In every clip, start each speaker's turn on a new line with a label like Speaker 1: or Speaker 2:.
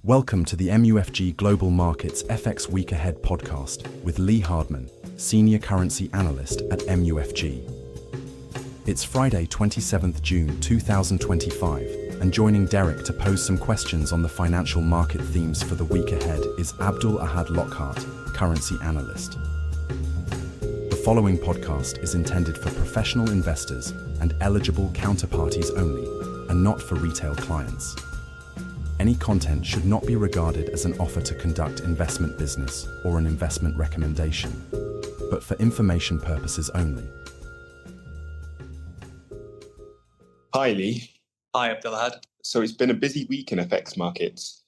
Speaker 1: Welcome to the MUFG Global Markets FX Week Ahead podcast with Lee Hardman, Senior Currency Analyst at MUFG. It's Friday, 27th June 2025, and joining Derek to pose some questions on the financial market themes for the week ahead is Abdul-Ahad Lockhart, Currency Analyst. The following podcast is intended for professional investors and eligible counterparties only, and not for retail clients. Any content should not be regarded as an offer to conduct investment business or an investment recommendation, but for information purposes only.
Speaker 2: Hi, Lee.
Speaker 3: Hi, Abdul-Ahad.
Speaker 2: So it's been a busy week in FX markets.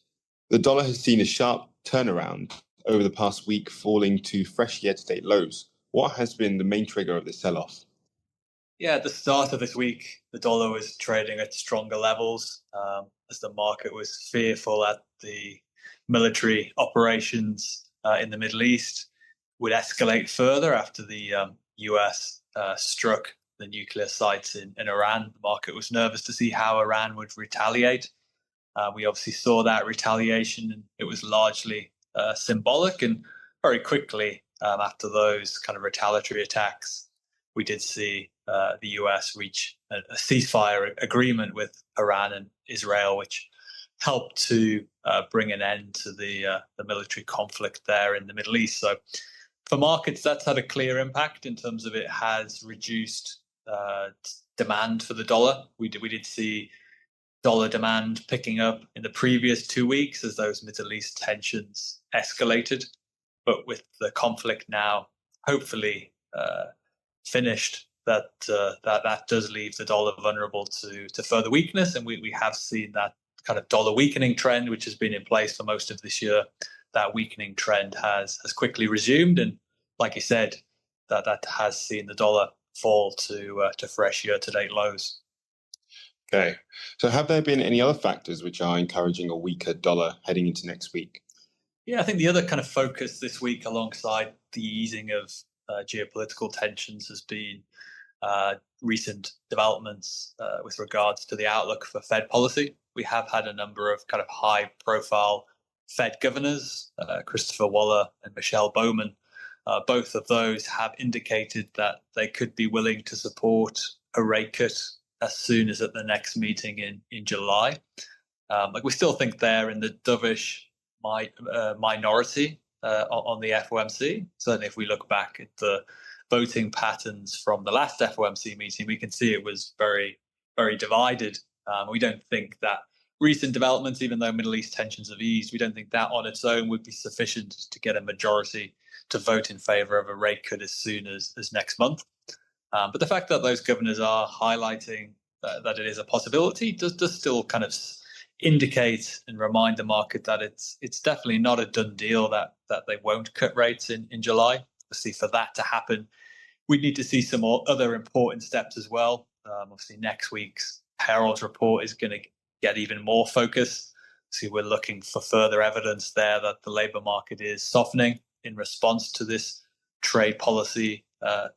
Speaker 2: The dollar has seen a sharp turnaround over the past week, falling to fresh year-to-date lows. What has been the main trigger of this sell-off?
Speaker 3: Yeah, at the start of this week, the dollar was trading at stronger levels as the market was fearful that the military operations in the Middle East would escalate further after the US struck the nuclear sites in Iran. The market was nervous to see how Iran would retaliate. We obviously saw that retaliation, and it was largely symbolic. And very quickly after those kind of retaliatory attacks, we did see the US reach a ceasefire agreement with Iran and Israel, which helped to bring an end to the military conflict there in the Middle East. So for markets, that's had a clear impact in terms of it has reduced demand for the dollar. We did see dollar demand picking up in the previous 2 weeks as those Middle East tensions escalated. But with the conflict now hopefully finished, that does leave the dollar vulnerable to further weakness, and we have seen that kind of dollar weakening trend, which has been in place for most of this year. That weakening trend has quickly resumed, and like you said, that has seen the dollar fall to fresh year-to-date lows.
Speaker 2: Okay, so have there been any other factors which are encouraging a weaker dollar heading into next week?
Speaker 3: Yeah, I think the other kind of focus this week, alongside the easing of geopolitical tensions, has been recent developments with regards to the outlook for Fed policy. We have had a number of kind of high-profile Fed governors, Christopher Waller and Michelle Bowman. Both of those have indicated that they could be willing to support a rate cut as soon as at the next meeting in July. We still think they're in the dovish minority on the FOMC. Certainly, if we look back at the voting patterns from the last FOMC meeting, we can see it was very, very divided. We don't think that recent developments, even though Middle East tensions have eased, we don't think that on its own would be sufficient to get a majority to vote in favor of a rate cut as soon as next month. But the fact that those governors are highlighting that it is a possibility does still kind of indicate and remind the market that it's definitely not a done deal that they won't cut rates in July. Obviously, for that to happen, we need to see some other important steps as well. Obviously, next week's payrolls report is going to get even more focus. So we're looking for further evidence there that the labour market is softening in response to this trade policy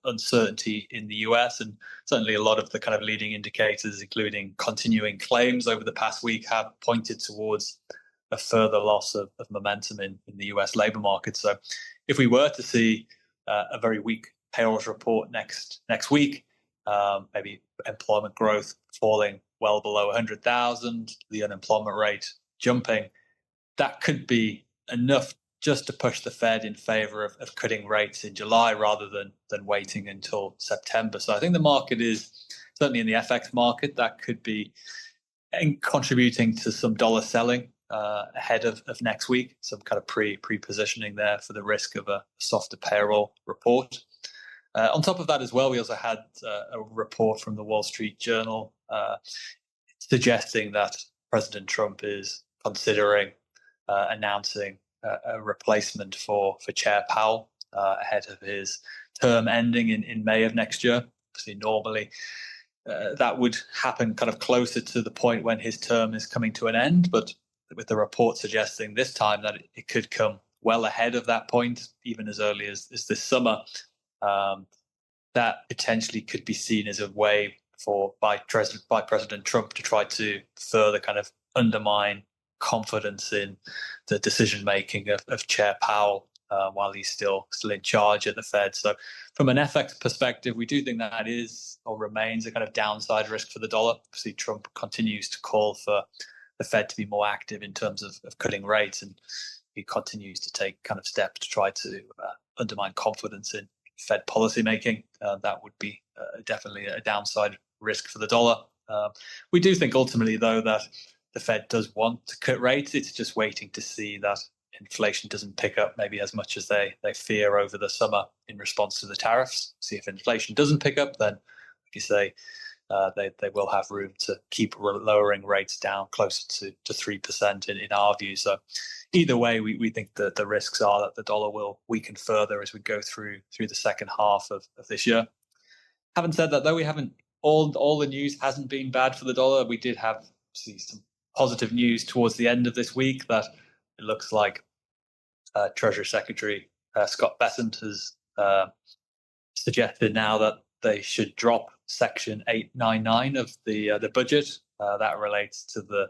Speaker 3: uncertainty in the US. And certainly a lot of the kind of leading indicators, including continuing claims over the past week, have pointed towards a further loss of momentum in the US labour market. So if we were to see a very weak payrolls report next week, maybe employment growth falling well below 100,000, the unemployment rate jumping, that could be enough just to push the Fed in favor of cutting rates in July rather than waiting until September. So I think the market is, certainly in the FX market, that could be contributing to some dollar selling ahead of next week, some kind of pre-positioning there for the risk of a softer payroll report. On top of that as well, we also had a report from the Wall Street Journal suggesting that President Trump is considering announcing a replacement for Chair Powell ahead of his term ending in May of next year. Obviously, normally that would happen kind of closer to the point when his term is coming to an end, but with the report suggesting this time that it could come well ahead of that point, even as early as this summer, that potentially could be seen as a way by President Trump to try to further kind of undermine confidence in the decision making of Chair Powell while he's still in charge at the Fed. So from an FX perspective, we do think that is or remains a kind of downside risk for the dollar. Obviously, Trump continues to call for the Fed to be more active in terms of cutting rates, and he continues to take kind of steps to try to undermine confidence in Fed policymaking. That would be definitely a downside risk for the dollar. We do think ultimately, though, that the Fed does want to cut rates. It's just waiting to see that inflation doesn't pick up maybe as much as they fear over the summer in response to the tariffs. See if inflation doesn't pick up, then, like you say, they will have room to keep lowering rates down closer to 3% in our view. So either way, we think that the risks are that the dollar will weaken further as we go through the second half of this year. Having said that, though, we haven't all the news hasn't been bad for the dollar. We did have some positive news towards the end of this week that it looks like Treasury Secretary Scott Bessent has suggested now that they should drop Section 899 of the budget. That relates to the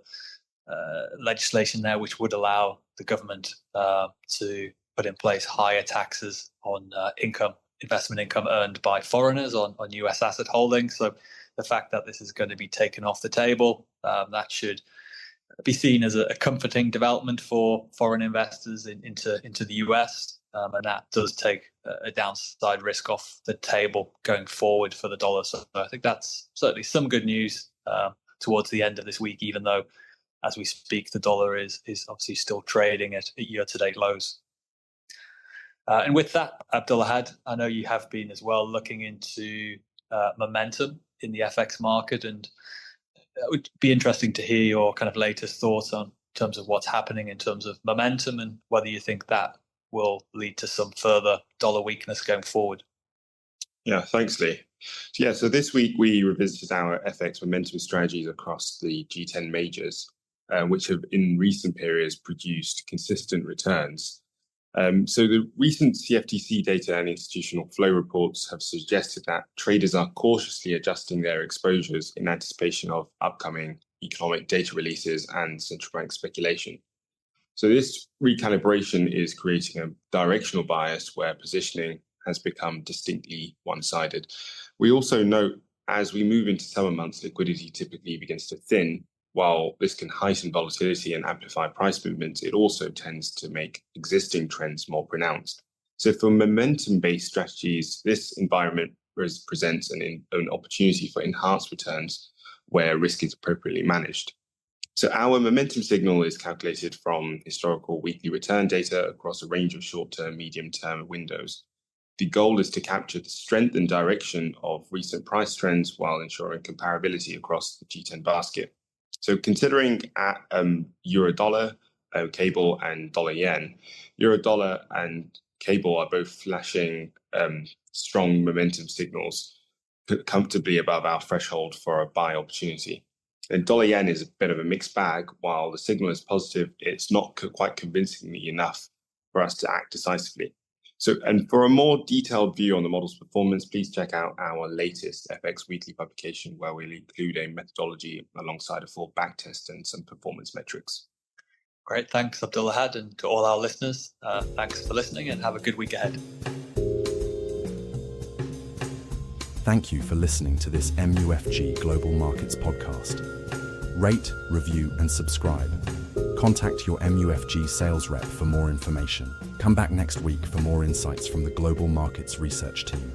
Speaker 3: legislation there, which would allow the government to put in place higher taxes on investment income earned by foreigners on US asset holdings. So the fact that this is going to be taken off the table, that should be seen as a comforting development for foreign investors into the US. And that does take a downside risk off the table going forward for the dollar. So I think that's certainly some good news towards the end of this week, even though as we speak, the dollar is obviously still trading at year-to-date lows. And with that, Abdul-Ahad, I know you have been as well looking into momentum in the FX market, and it would be interesting to hear your kind of latest thoughts on terms of what's happening in terms of momentum and whether you think that will lead to some further dollar weakness going forward.
Speaker 2: Yeah, thanks, Lee. So this week we revisited our FX momentum strategies across the G10 majors, which have in recent periods produced consistent returns. So the recent CFTC data and institutional flow reports have suggested that traders are cautiously adjusting their exposures in anticipation of upcoming economic data releases and central bank speculation. So this recalibration is creating a directional bias where positioning has become distinctly one-sided. We also note as we move into summer months, liquidity typically begins to thin. While this can heighten volatility and amplify price movements, it also tends to make existing trends more pronounced. So for momentum-based strategies, this environment presents an opportunity for enhanced returns where risk is appropriately managed. So our momentum signal is calculated from historical weekly return data across a range of short-term, medium-term windows. The goal is to capture the strength and direction of recent price trends while ensuring comparability across the G10 basket. So considering at euro-dollar, cable, and dollar-yen, euro-dollar and cable are both flashing strong momentum signals comfortably above our threshold for a buy opportunity. And dollar-yen is a bit of a mixed bag. While the signal is positive, it's not quite convincingly enough for us to act decisively. So, and for a more detailed view on the model's performance, please check out our latest FX Weekly publication, where we'll include a methodology alongside a full backtest and some performance metrics.
Speaker 3: Great, thanks, Abdul-Ahad, and to all our listeners, thanks for listening and have a good week ahead.
Speaker 1: Thank you for listening to this MUFG Global Markets podcast. Rate, review, and subscribe. Contact your MUFG sales rep for more information. Come back next week for more insights from the Global Markets Research team.